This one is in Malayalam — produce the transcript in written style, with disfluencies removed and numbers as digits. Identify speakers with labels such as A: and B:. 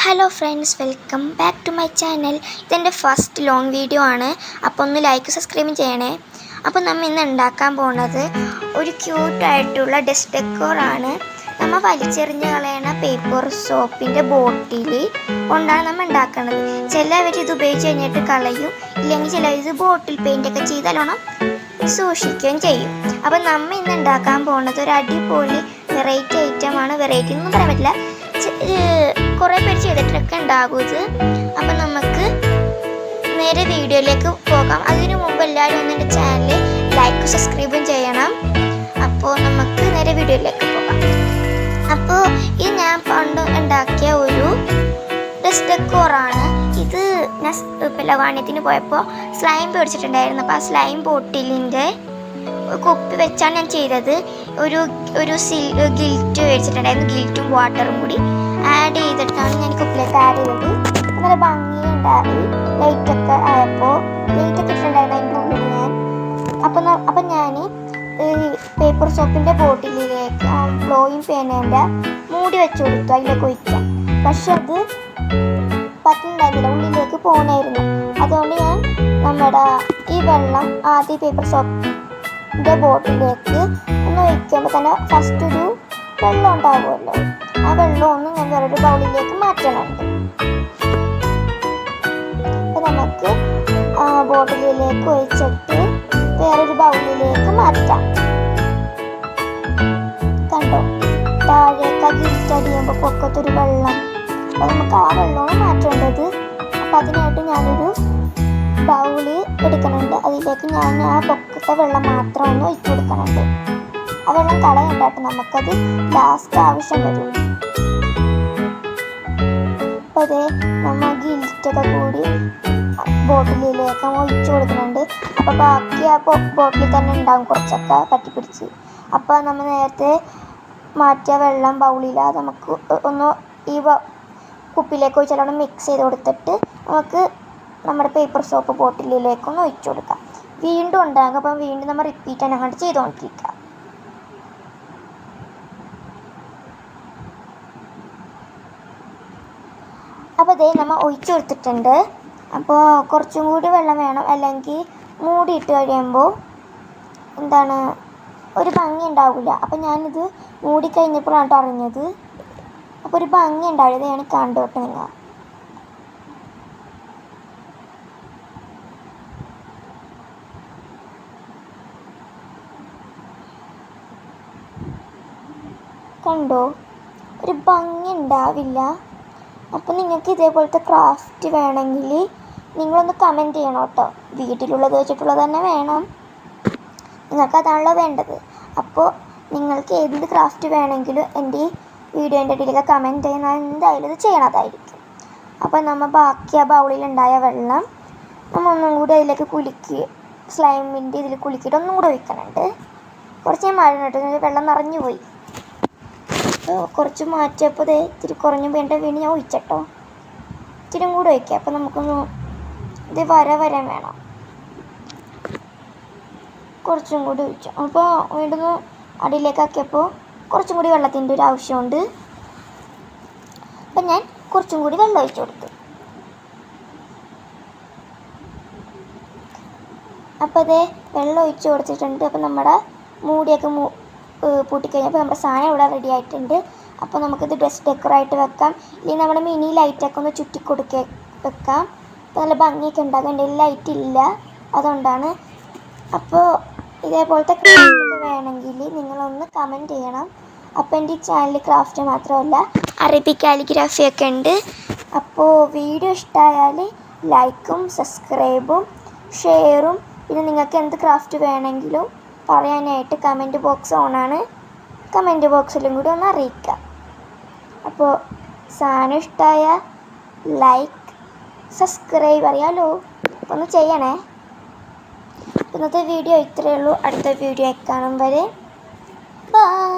A: Hello friends, welcome back to my channel. ഇതെൻ്റെ ഫസ്റ്റ് ലോങ് വീഡിയോ ആണ്. അപ്പോൾ ഒന്ന് ലൈക്ക് സബ്സ്ക്രൈബും ചെയ്യണേ. അപ്പോൾ നമ്മൾ ഇന്ന് ഉണ്ടാക്കാൻ പോകുന്നത് ഒരു ക്യൂട്ടായിട്ടുള്ള ഡെസ്ക് ഡെക്കോറാണ്. നമ്മൾ വലിച്ചെറിഞ്ഞ് കളയണ പേപ്പർ സോപ്പിൻ്റെ ബോട്ടിൽ കൊണ്ടാണ് നമ്മൾ ഉണ്ടാക്കുന്നത്. ചിലവർ ഇത് ഉപയോഗിച്ച് കഴിഞ്ഞിട്ട് കളയും, ഇല്ലെങ്കിൽ ചിലവർ ഇത് ബോട്ടിൽ പെയിൻ്റൊക്കെ ചെയ്ത് നല്ലോണം സൂക്ഷിക്കുകയും ചെയ്യും. അപ്പോൾ നമ്മൾ ഇന്ന് ഉണ്ടാക്കാൻ പോകുന്നത് ഒരു അടിപൊളി വെറൈറ്റി ഐറ്റമാണ്. വെറൈറ്റി ഒന്നും പറയാൻ പറ്റില്ല, കുറേ പേര് ചെയ്തിട്ടൊക്കെ ഉണ്ടാകും ഇത്. അപ്പം നമുക്ക് നേരെ വീഡിയോയിലേക്ക് പോകാം. അതിനു മുമ്പ് എല്ലാവരും ഒന്ന് എൻ്റെ ചാനൽ ലൈക്ക് സബ്സ്ക്രൈബും ചെയ്യണം. അപ്പോൾ നമുക്ക് നേരെ വീഡിയോയിലേക്ക് പോകാം. അപ്പോൾ ഇത് ഞാൻ പണ്ട് ഉണ്ടാക്കിയ ഒരു ഡെസ്ക് ഡെക്കോറാണ്. ഇത് ഞാൻ ലവാണ്യത്തിന് പോയപ്പോൾ സ്ലൈം മേടിച്ചിട്ടുണ്ടായിരുന്നു. അപ്പോൾ ആ സ്ലൈം ബോട്ടിലിൻ്റെ കുപ്പി വെച്ചാണ് ഞാൻ ചെയ്തത്. ഒരു ഗിൽറ്റ് മേടിച്ചിട്ടുണ്ടായിരുന്നു. ഗിൽറ്റും വാട്ടറും കൂടി ആഡ് ചെയ്തിട്ടാണ് ഞാൻ കുപ്പിലേക്ക് ആഡ് ചെയ്തത്. നല്ല ഭംഗിയുണ്ടായി. ലൈറ്റൊക്കെ ആയപ്പോൾ ലൈറ്റൊക്കെ ഇട്ടിട്ടുണ്ടായിരുന്നു അതിൻ്റെ ഉള്ളിൽ ഞാൻ. അപ്പം ഞാൻ പേപ്പർ സോപ്പിൻ്റെ ബോട്ടിലേക്ക് ഫ്ലോയിങ് പേനേൻ്റെ മൂടി വെച്ച് കൊടുത്തു, അതിലേക്ക് ഒഴിക്കാം. പക്ഷെ അത് പറ്റുന്നുണ്ടായിരുന്നില്ല, ഉള്ളിലേക്ക് പോകണമായിരുന്നു. അതുകൊണ്ട് ഞാൻ നമ്മുടെ ഈ വെള്ളം ആദ്യം പേപ്പർ സോപ്പിൻ്റെ ബോട്ടിലേക്ക് ഒന്ന് ഒഴിക്കുമ്പോൾ തന്നെ ഫസ്റ്റ് ഒരു വെള്ളം ഉണ്ടാവുമല്ലോ, ആ വെള്ളമൊന്നും ഞാൻ വേറൊരു ബൗളിലേക്ക് മാറ്റണുണ്ട്. അപ്പം നമുക്ക് ബോട്ടിലേക്ക് ഒഴിച്ചിട്ട് വേറൊരു ബൗളിലേക്ക് മാറ്റാം. കണ്ടോ, താഴേക്ക് ഗിൽറ്റടിയുമ്പോൾ പൊക്കത്തൊരു വെള്ളം. അപ്പോൾ നമുക്ക് ആ വെള്ളമാണ് മാറ്റേണ്ടത്. അപ്പം അതിനായിട്ട് ഞാനൊരു ബൗള് എടുക്കുന്നുണ്ട്. അതിലേക്ക് ഞാൻ ആ പൊക്കത്തെ വെള്ളം മാത്രം ഒന്ന് ഒഴിച്ചു കൊടുക്കുന്നുണ്ട്. ആ വെള്ളം കളയണ്ടായിട്ട് നമുക്കത് ലാസ്റ്റ് ആവശ്യം വരും. അപ്പോൾ അതേ നമ്മൾ ഗിൽറ്റൊക്കെ കൂടി ബോട്ടിലേക്ക് ഒഴിച്ചു കൊടുക്കുന്നുണ്ട്. അപ്പോൾ ബാക്കി ആ ബോട്ടിലിൽ തന്നെ ഉണ്ടാകും കുറച്ചൊക്കെ പറ്റിപ്പിടിച്ച്. അപ്പോൾ നമ്മൾ നേരത്തെ മാറ്റിയ വെള്ളം ബൗളിലാണ് നമുക്ക് ഒന്ന് ഈ കുപ്പിയിലേക്ക് ഒഴിച്ചാൽ മിക്സ് ചെയ്ത് കൊടുത്തിട്ട് നമുക്ക് നമ്മുടെ പേപ്പർ സോപ്പ് ബോട്ടിലേക്കൊന്ന് ഒഴിച്ചു കൊടുക്കാം. വീണ്ടും ഉണ്ടാകും. അപ്പം വീണ്ടും നമ്മൾ റിപ്പീറ്റ് തന്നെ അങ്ങോട്ട് ചെയ്തുകൊണ്ടിരിക്കുക. അപ്പോൾ അതേ നമ്മൾ ഒഴിച്ചു കൊടുത്തിട്ടുണ്ട്. അപ്പോൾ കുറച്ചും കൂടി വെള്ളം വേണം, അല്ലെങ്കിൽ മൂടിയിട്ട് കഴിയുമ്പോൾ എന്താണ് ഒരു ഭംഗി ഉണ്ടാവില്ല. അപ്പോൾ ഞാനിത് മൂടി കഴിഞ്ഞപ്പോഴാണ് അറിഞ്ഞത്. അപ്പോൾ ഒരു ഭംഗി ഉണ്ടാവില്ല. ഞാൻ കണ്ടോട്ടെ നിങ്ങൾ. കണ്ടോ, ഒരു ഭംഗി ഉണ്ടാവില്ല. അപ്പോൾ നിങ്ങൾക്ക് ഇതേപോലത്തെ ക്രാഫ്റ്റ് വേണമെങ്കിൽ നിങ്ങളൊന്ന് കമൻറ്റ് ചെയ്യണം കേട്ടോ. വീട്ടിലുള്ളത് വെച്ചിട്ടുള്ളത് തന്നെ വേണം, നിങ്ങൾക്ക് അതാണല്ലോ വേണ്ടത്. അപ്പോൾ നിങ്ങൾക്ക് ഏത് ക്രാഫ്റ്റ് വേണമെങ്കിലും എൻ്റെ ഈ വീഡിയോൻ്റെ ഇടയിലൊക്കെ കമൻറ്റ് ചെയ്യുന്ന എന്തായാലും ഇത് ചെയ്യണതായിരിക്കും. അപ്പോൾ നമ്മൾ ബാക്കി ആ ബൗളിലുണ്ടായ വെള്ളം നമ്മൾ ഒന്നും കൂടി അതിലേക്ക് കുലുക്കി സ്ലൈമിൻ്റെ ഇതിൽ കുലുക്കിയിട്ട് ഒന്നും കൂടെ ഒഴിക്കണുണ്ട്. കുറച്ച് ഞാൻ മഴ വെള്ളം നിറഞ്ഞു പോയി. കുറച്ച് മാറ്റിയപ്പോൾ ഇത്തിരി കുറഞ്ഞു വേണ്ട വീണ്ടും ഞാൻ ഒഴിച്ചട്ടോ. ഇത്തിരി കൂടെ ഒഴിക്കാം. അപ്പോൾ നമുക്കൊന്ന് ഇത് വരാൻ വേണം. കുറച്ചും കൂടി ഒഴിച്ചു. അപ്പോൾ വീണ്ടും അടിയിലേക്ക് ആക്കിയപ്പോൾ കുറച്ചും കൂടി വെള്ളത്തിൻ്റെ ഒരു ആവശ്യമുണ്ട്. അപ്പം ഞാൻ കുറച്ചും കൂടി വെള്ളം ഒഴിച്ചു കൊടുത്തു. അപ്പോൾ അതേ വെള്ളം ഒഴിച്ച് കൊടുത്തിട്ടുണ്ട്. അപ്പം നമ്മുടെ മൂടിയൊക്കെ പൂട്ടിക്കഴിഞ്ഞപ്പോൾ നമ്മുടെ സാധനം ഇവിടെ റെഡി ആയിട്ടുണ്ട്. അപ്പോൾ നമുക്കിത് ഡ്രസ് ഡെക്കറായിട്ട് വെക്കാം, ഇല്ലെങ്കിൽ നമ്മുടെ മിനി ലൈറ്റൊക്കെ ഒന്ന് ചുറ്റി വെക്കാം. അപ്പോൾ നല്ല ഭംഗിയൊക്കെ ഉണ്ടാകും. എൻ്റെ ലൈറ്റ് ഇല്ല, അതുകൊണ്ടാണ്. അപ്പോൾ ഇതേപോലത്തെ ക്രാഫ്റ്റൊക്കെ വേണമെങ്കിൽ നിങ്ങളൊന്ന് കമൻറ്റ് ചെയ്യണം. അപ്പോൾ എൻ്റെ ഈ ചാനൽ ക്രാഫ്റ്റ് മാത്രമല്ല അറബിക് കാലിഗ്രാഫിയൊക്കെ ഉണ്ട്. അപ്പോൾ വീഡിയോ ഇഷ്ടമായാൽ ലൈക്കും സബ്സ്ക്രൈബും ഷെയറും, പിന്നെ നിങ്ങൾക്ക് എന്ത് ക്രാഫ്റ്റ് വേണമെങ്കിലും പറയാനായിട്ട് കമൻറ്റ് ബോക്സ് ഓണാണ്. കമൻറ്റ് ബോക്സിലും കൂടി ഒന്ന് അറിയിക്കാം. അപ്പോൾ സാധനം ഇഷ്ടമായ ലൈക്ക് സബ്സ്ക്രൈബ് അറിയാമല്ലോ, അപ്പോൾ ഒന്ന് ചെയ്യണേ. ഇന്നത്തെ വീഡിയോ ഇത്രയേ ഉള്ളൂ. അടുത്ത വീഡിയോ കാണും വരെ ബൈ.